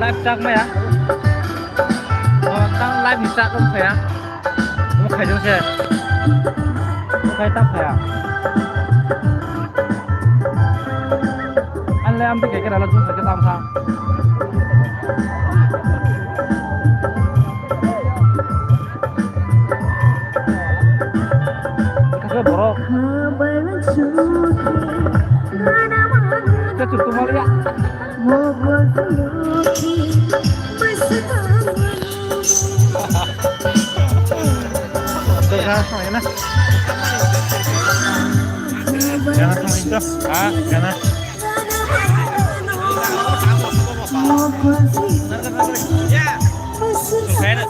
Live chắc mày á? Tăng live thì chắc không phải á? Không phải đâu xe. Không phải tắt phải à? Anh lấy em thì cái đó là chúng ta cái tam sao? Cái bro. Cái chụp tụi nó enak. Jangan sama itu. Jangan. Ya. Sudah.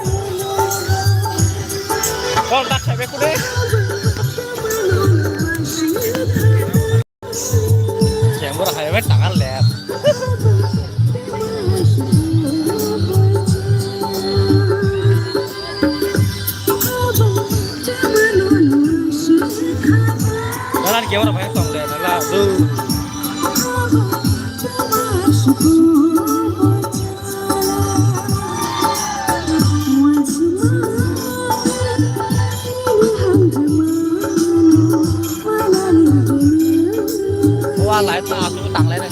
Kau tak sampai kuda. Yang murah kayak tangan lep. Kéo nó phải tổng đèn nó là dư qua lại tao xuống tặng lên này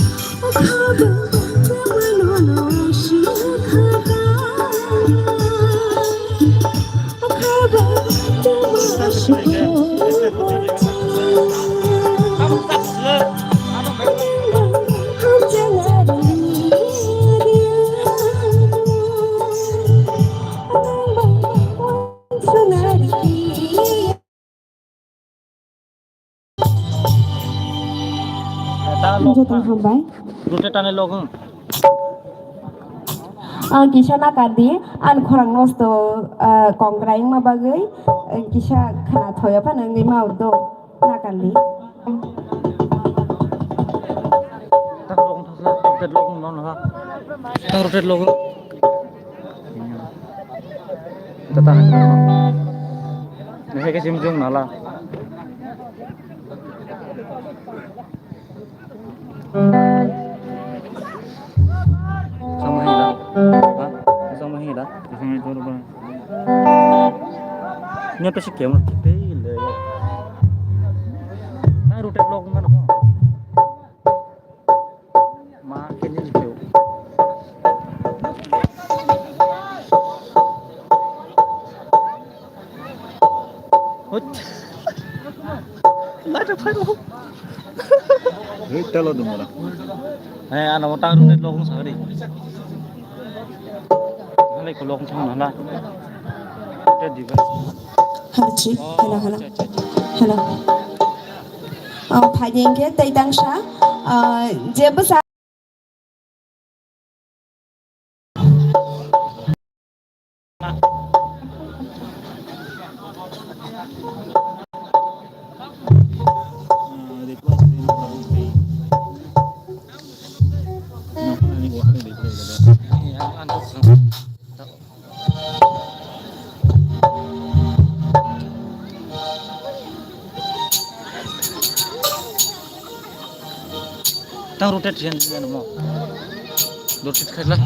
Rutetan lo hung. Kisah nak adi, an korang nosto kongkraing ma bagai, kisah kena thoya pa nang lima udo nak adi. Tak lo hung thasla, rutet lo hung non ha. Tak rutet lo hung. Tatan. Nih ke simjung nala. Sama hila, sama hila, sama itu apa? Ini apa sih kamu kita ile? Nah rute blog mana kok? Makin ini tuh. Lada padu. Itu lo dulu lah. Anak otang rute blog sehari. Hãy subscribe cho kênh Ghiền Mì Gõ để không bỏ lỡ những video hấp dẫn. Hachi, hello, hello, अच्छा अच्छा अच्छा hello. Phajengke tei dangsa जेबो जा Iya, antuk kan. Tang rotate sian sian mo. Rotate kailah.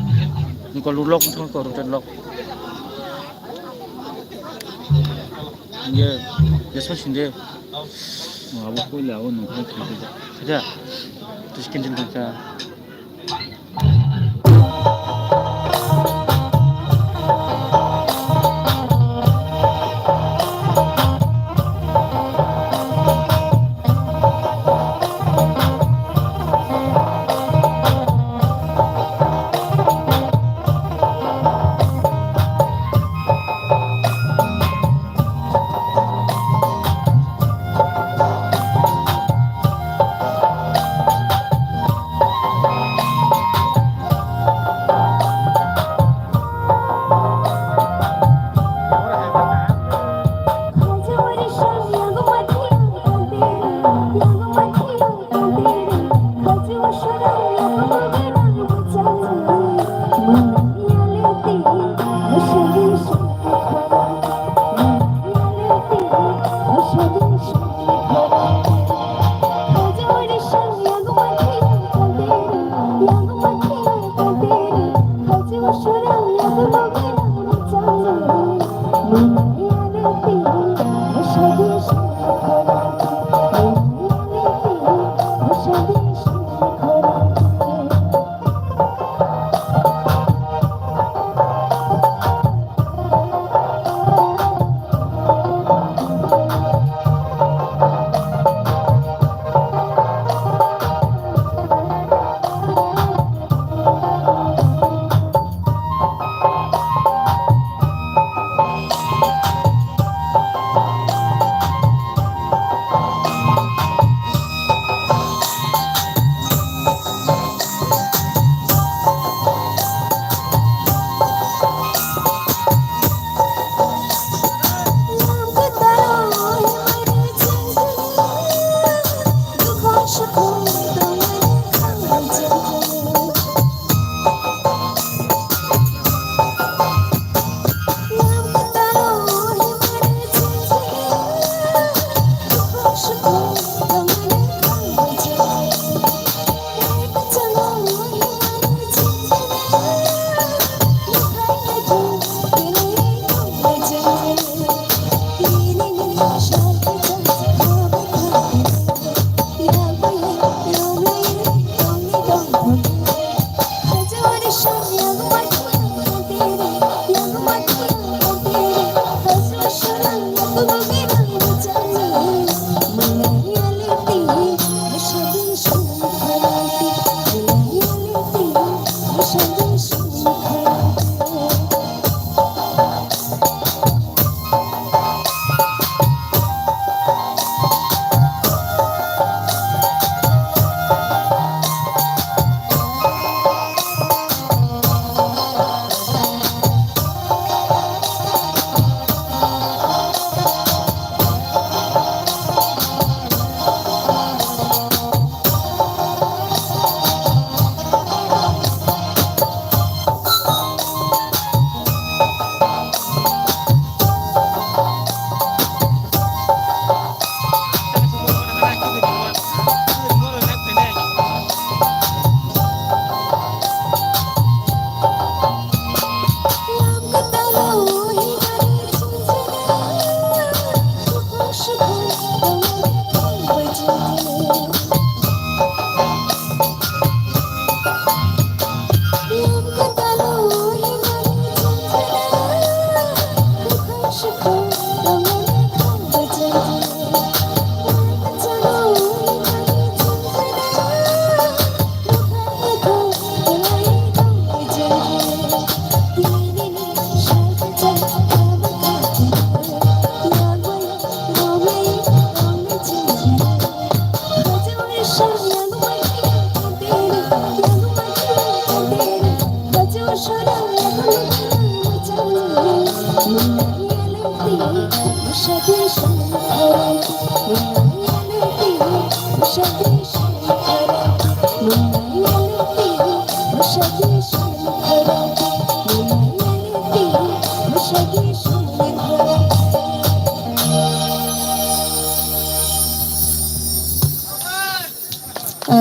Ni kalau lock tang ko rotate lock. Ye, yeso sinde. Abu ko lawo no ko kailah. Saja. Terus kinjil ka.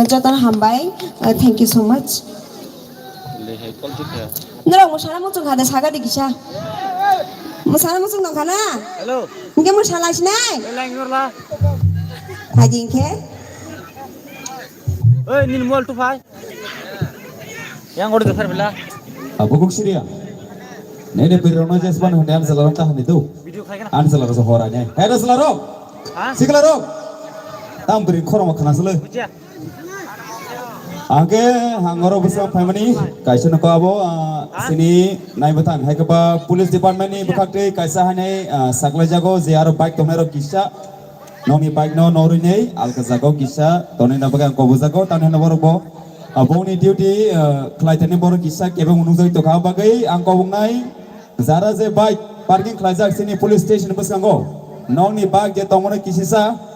Jotan Hambai, thank you so much. Lehai quality kaya. Nara musara muncung kada saga di kisah. Musara muncung dong kana. Hello. Mungkin musara sinai. Lain ngurla. Haji ke? Oi, nin mall tu fai. Yang order fer bela. Bukuk Syria. Nene pirona jasban hundian selarom tahan itu. Video khai kana. An selar sohoranya. Hei selarom. Ha? Siklarom. Tam beri korong makan asal. Buja. Angke hangoro besar family kaisa nako abo sini nai batang hai kapa police department ni bukakte kaisa hane sakla jago je aro bike tomero kisa nomi bike no norine alka jago kisa tone na bagang ko bujago tane na borobo aboni duty klaitani boro kisa kebe unujoi to ka bagai angko bungai zara je bike parking klajak sini police station busango noni bike je tomone kisisa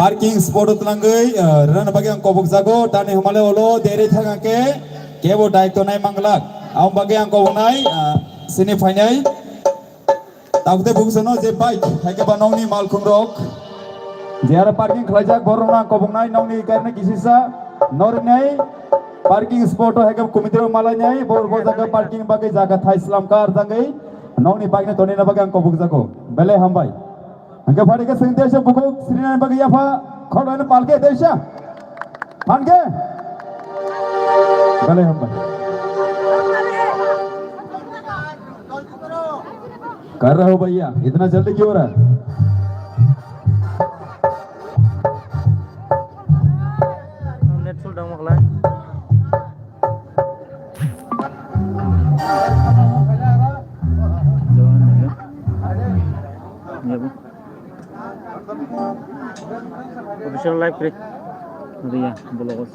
parking spot utlanggai rana bagi ang kobuk jago tani humale olo dere thanga ke kebo daik to nai manglak am bagi ang kobuk nai sini fainai takute bugsono je bike hake ba nongni mal khumrok jara parking khlajak borona kobuk nai nongni karne kisisa nor nai parking spot hake kumitro malai nai bor jaga parking bagi jaga thai islam kar jangai nongni bike ne toni na bagi ang kobuk jago bele hambai angka fari ke sing desha bukuk srinan bagi apa khodan palke desha panke bale hamba कर रहे हो भैया इतना जल्दी क्यों हो रहा है Net full dong maklai. Jangan ya. Ya bu. Official live klik. Nanti ya, boleh kos.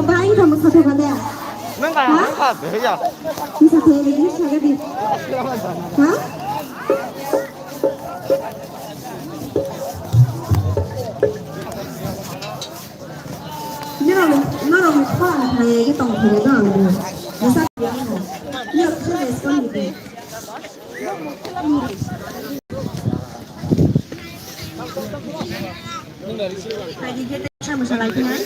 Ba anh thầm một sao thế con đẻ? Hả? Để giờ. Đi sao thế đi sao cái gì? Hả? nó là một khoản thầy cái tổng thể đó là nó sao vậy? Nhớ chưa để con gì? Thầy đi chơi sao mà sao lại thế này?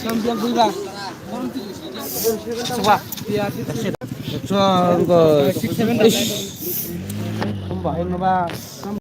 cho 이거 6, 7, 8 không phải mà ba